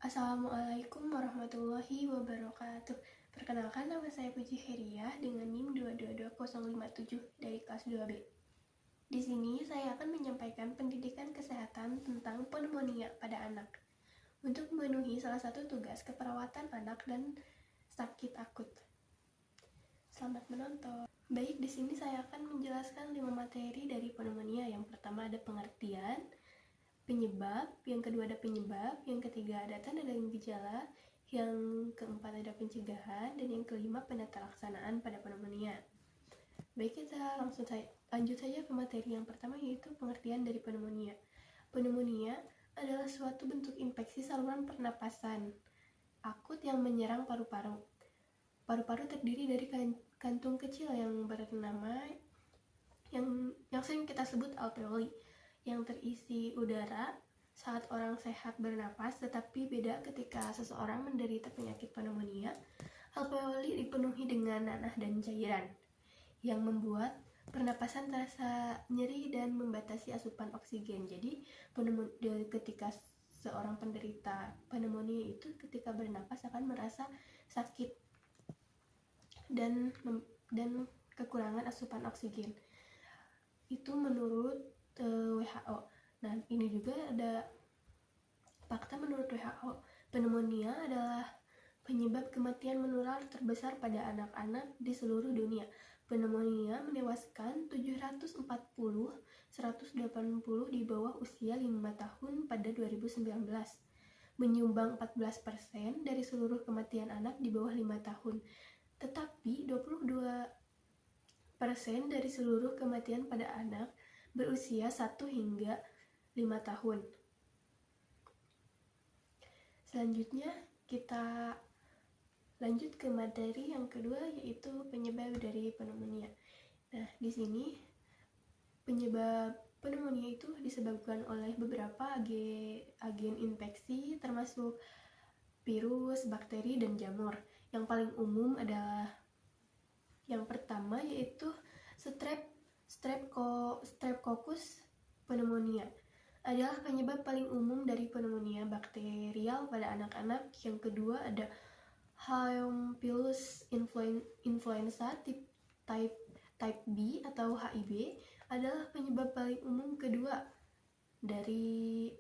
Assalamualaikum warahmatullahi wabarakatuh. Perkenalkan, nama saya Puji Heriah dengan NIM 222057 dari kelas 2B. Di sini saya akan menyampaikan pendidikan kesehatan tentang pneumonia pada anak untuk memenuhi salah satu tugas keperawatan anak dan sakit akut. Selamat menonton. Baik, di sini saya akan menjelaskan 5 materi dari pneumonia. Yang pertama ada pengertian, penyebab, yang kedua ada penyebab, yang ketiga ada tanda dan gejala, yang keempat ada pencegahan, dan yang kelima penata laksanaan pada pneumonia. Baik, kita lanjut saja ke materi yang pertama, yaitu pengertian dari pneumonia. Pneumonia adalah suatu bentuk infeksi saluran pernapasan akut yang menyerang paru-paru. Paru-paru terdiri dari kantung kecil yang bernama yang sering kita sebut alveoli, yang terisi udara saat orang sehat bernapas, tetapi beda ketika seseorang menderita penyakit pneumonia. Alveoli dipenuhi dengan nanah dan cairan yang membuat pernapasan terasa nyeri dan membatasi asupan oksigen. Jadi ketika seorang penderita pneumonia itu ketika bernapas akan merasa sakit dan kekurangan asupan oksigen. Itu menurut WHO. Nah, ini juga ada fakta menurut WHO. Pneumonia adalah penyebab kematian menular terbesar pada anak-anak di seluruh dunia. Pneumonia menewaskan 180 di bawah usia 5 tahun pada 2019. Menyumbang 14% dari seluruh kematian anak di bawah 5 tahun. Tetapi 22% dari seluruh kematian pada anak berusia 1 hingga 5 tahun. Selanjutnya kita lanjut ke materi yang kedua, yaitu penyebab dari pneumonia. Nah, di sini penyebab pneumonia itu disebabkan oleh beberapa agen infeksi termasuk virus, bakteri, dan jamur. Yang paling umum adalah yang pertama, yaitu Streptococcus pneumonia adalah penyebab paling umum dari pneumonia bakterial pada anak-anak. Yang kedua ada Haemophilus influenza type B atau HIB adalah penyebab paling umum kedua dari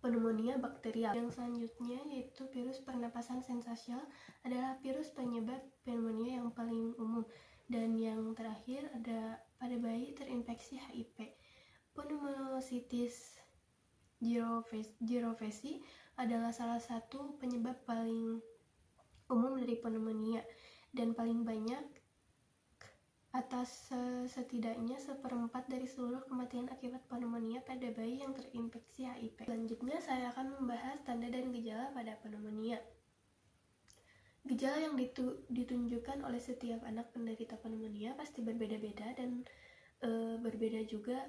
pneumonia bakterial. Yang selanjutnya yaitu virus pernapasan sensasial adalah virus penyebab pneumonia yang paling umum. Dan yang terakhir ada pada bayi terinfeksi HIV. Pneumocystis jirovecii adalah salah satu penyebab paling umum dari pneumonia dan paling banyak atas setidaknya 1/4 dari seluruh kematian akibat pneumonia pada bayi yang terinfeksi HIV. Selanjutnya saya akan membahas tanda dan gejala pada pneumonia. Gejala yang ditunjukkan oleh setiap anak penderita pneumonia pasti berbeda-beda dan berbeda juga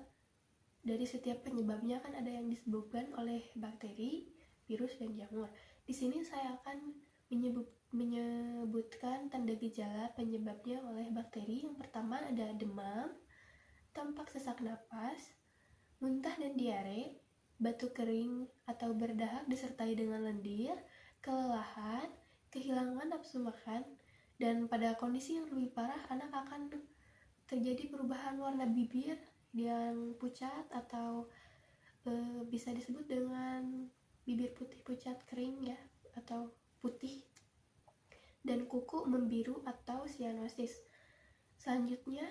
dari setiap penyebabnya. Kan ada yang disebabkan oleh bakteri, virus, dan jamur. Di sini saya akan menyebutkan tanda gejala penyebabnya oleh bakteri. Yang pertama ada demam, tampak sesak napas, muntah dan diare, batuk kering atau berdahak disertai dengan lendir, kelelahan, kehilangan nafsu makan, dan pada kondisi yang lebih parah anak akan terjadi perubahan warna bibir yang pucat atau bisa disebut dengan bibir putih pucat kering ya, atau putih, dan kuku membiru atau sianosis. Selanjutnya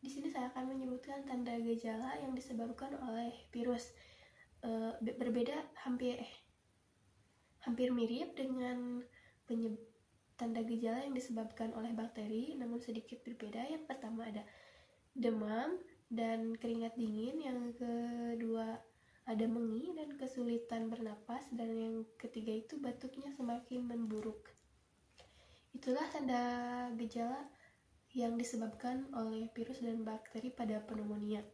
di sini saya akan menyebutkan tanda gejala yang disebabkan oleh virus. Berbeda hampir mirip dengan tanda gejala yang disebabkan oleh bakteri, namun sedikit berbeda. Yang pertama ada demam dan keringat dingin, yang kedua ada mengi dan kesulitan bernapas, dan yang ketiga itu batuknya semakin memburuk. Itulah tanda gejala yang disebabkan oleh virus dan bakteri pada pneumonia.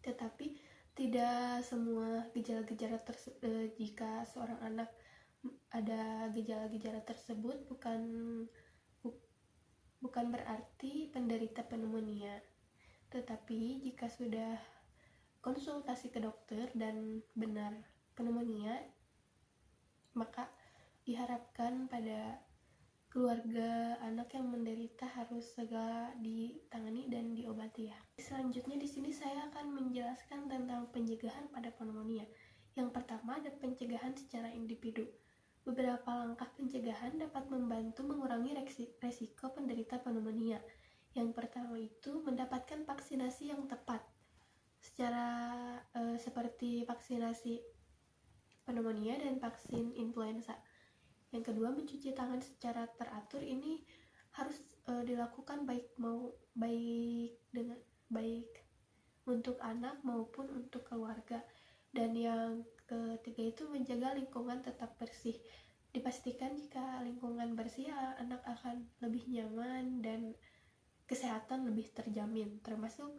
Tetapi tidak semua gejala-gejala jika seorang anak ada gejala-gejala tersebut bukan berarti penderita pneumonia. Tetapi jika sudah konsultasi ke dokter dan benar pneumonia, maka diharapkan pada keluarga anak yang menderita harus segera ditangani dan diobati ya. Selanjutnya di sini saya akan menjelaskan tentang pencegahan pada pneumonia. Yang pertama ada pencegahan secara individu. Beberapa langkah pencegahan dapat membantu mengurangi resiko penderita pneumonia. Yang pertama itu mendapatkan vaksinasi yang tepat. Seperti vaksinasi pneumonia dan vaksin influenza. Yang kedua, mencuci tangan secara teratur. Ini harus dilakukan baik untuk anak maupun untuk keluarga. Dan yang ketiga itu menjaga lingkungan tetap bersih. Dipastikan jika lingkungan bersih, anak akan lebih nyaman dan kesehatan lebih terjamin, termasuk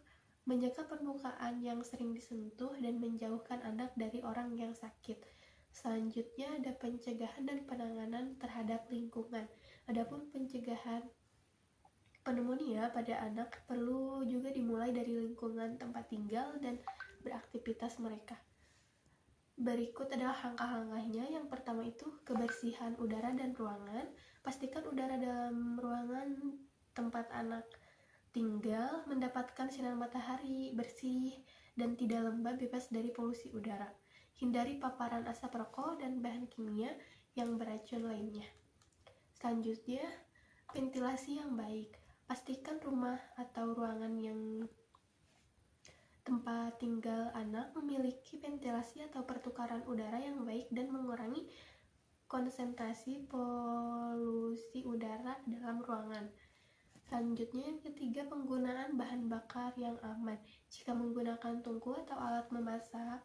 menjaga permukaan yang sering disentuh dan menjauhkan anak dari orang yang sakit. Selanjutnya ada pencegahan dan penanganan terhadap lingkungan. Adapun pencegahan pneumonia pada anak perlu juga dimulai dari lingkungan tempat tinggal dan beraktivitas mereka. Berikut adalah langkah-langkahnya. Yang pertama itu kebersihan udara dan ruangan. Pastikan udara dalam ruangan tempat anak tinggal mendapatkan sinar matahari bersih dan tidak lembab, bebas dari polusi udara. Hindari paparan asap rokok dan bahan kimia yang beracun lainnya. Selanjutnya, ventilasi yang baik. Pastikan rumah atau ruangan yang tempat tinggal anak memiliki ventilasi atau pertukaran udara yang baik dan mengurangi konsentrasi polusi udara dalam ruangan. Selanjutnya yang ketiga, penggunaan bahan bakar yang aman. Jika menggunakan tungku atau alat memasak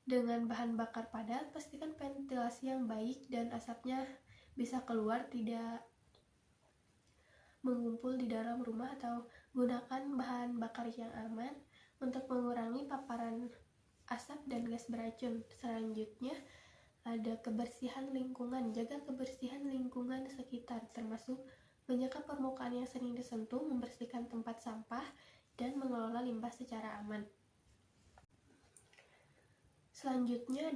dengan bahan bakar padat, pastikan ventilasi yang baik dan asapnya bisa keluar, tidak mengumpul di dalam rumah, atau gunakan bahan bakar yang aman untuk mengurangi paparan asap dan gas beracun. Selanjutnya ada kebersihan lingkungan. Jaga kebersihan lingkungan sekitar, termasuk menjaga permukaan yang sering disentuh, membersihkan tempat sampah, dan mengelola limbah secara aman. Selanjutnya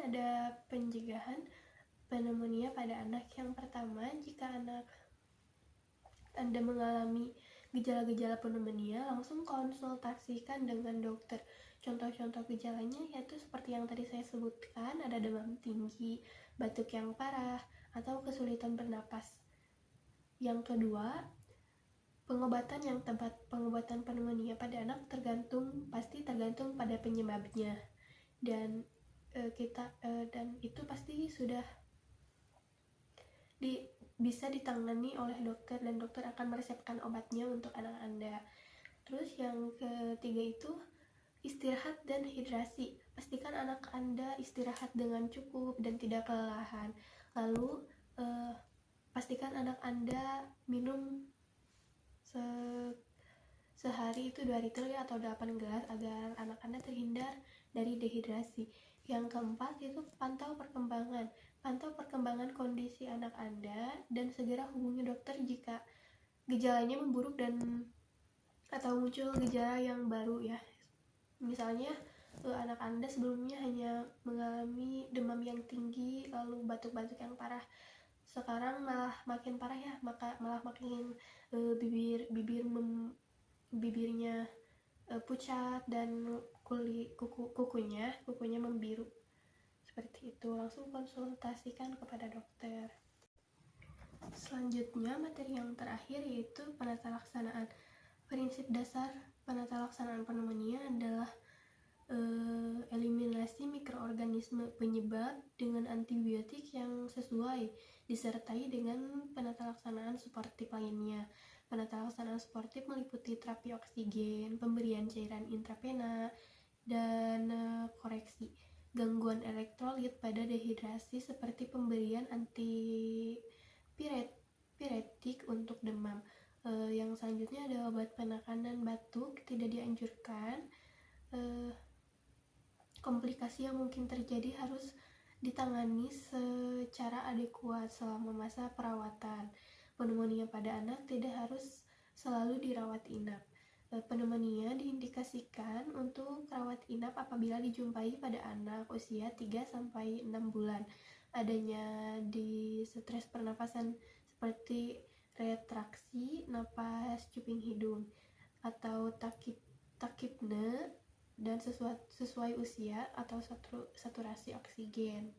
ada pencegahan pneumonia pada anak. Yang pertama, jika anak Anda mengalami gejala-gejala pneumonia, langsung konsultasikan dengan dokter. Contoh-contoh gejalanya yaitu seperti yang tadi saya sebutkan, ada demam tinggi, batuk yang parah, atau kesulitan bernapas. Yang kedua, pengobatan yang tepat. Pengobatan pneumonia pada anak pasti tergantung pada penyebabnya, dan itu pasti sudah bisa ditangani oleh dokter, dan dokter akan meresepkan obatnya untuk anak Anda. Terus yang ketiga itu istirahat dan hidrasi. Pastikan anak Anda istirahat dengan cukup dan tidak kelelahan. Lalu pastikan anak Anda minum sehari itu 2 liter atau 8 gelas agar anak Anda terhindar dari dehidrasi. Yang keempat itu pantau perkembangan kondisi anak Anda dan segera hubungi dokter jika gejalanya memburuk atau muncul gejala yang baru ya. Misalnya anak Anda sebelumnya hanya mengalami demam yang tinggi, lalu batuk-batuk yang parah, sekarang malah makin parah ya, malah makin bibirnya pucat dan kukunya membiru. Seperti itu, langsung konsultasikan kepada dokter. Selanjutnya, materi yang terakhir yaitu penata laksanaan. Prinsip dasar penata laksanaan pneumonia adalah eliminasi mikroorganisme penyebab dengan antibiotik yang sesuai, disertai dengan penata laksanaan suportif lainnya. Penata laksanaan suportif meliputi terapi oksigen, pemberian cairan intravena, dan koreksi gangguan elektrolit pada dehidrasi seperti pemberian antipiretik untuk demam. Yang selanjutnya ada obat penekanan batuk, tidak dianjurkan. Komplikasi yang mungkin terjadi harus ditangani secara adekuat selama masa perawatan. Pneumonia pada anak tidak harus selalu dirawat inap. Pneumonia diindikasikan untuk rawat inap apabila dijumpai pada anak usia 3-6 bulan. Adanya di stres pernapasan seperti retraksi napas cuping hidung atau takipne dan sesuai usia atau saturasi oksigen.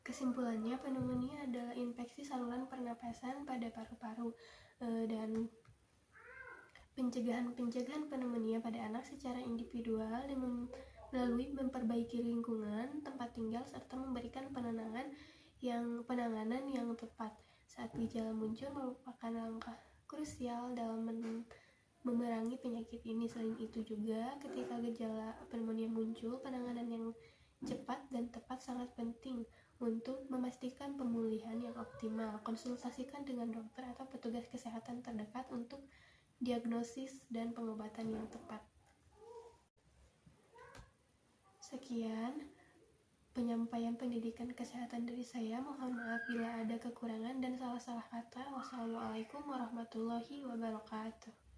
Kesimpulannya, pneumonia adalah infeksi saluran pernapasan pada paru-paru dan pencegahan pneumonia pada anak secara individual dan melalui memperbaiki lingkungan tempat tinggal serta memberikan penanganan yang tepat saat gejala muncul merupakan langkah krusial dalam memerangi penyakit ini. Selain itu juga ketika gejala pneumonia muncul, penanganan yang cepat dan tepat sangat penting untuk memastikan pemulihan yang optimal. Konsultasikan dengan dokter atau petugas kesehatan terdekat untuk diagnosis dan pengobatan yang tepat. Sekian penyampaian pendidikan kesehatan dari saya. Mohon maaf bila ada kekurangan dan salah-salah kata. Wassalamualaikum warahmatullahi wabarakatuh.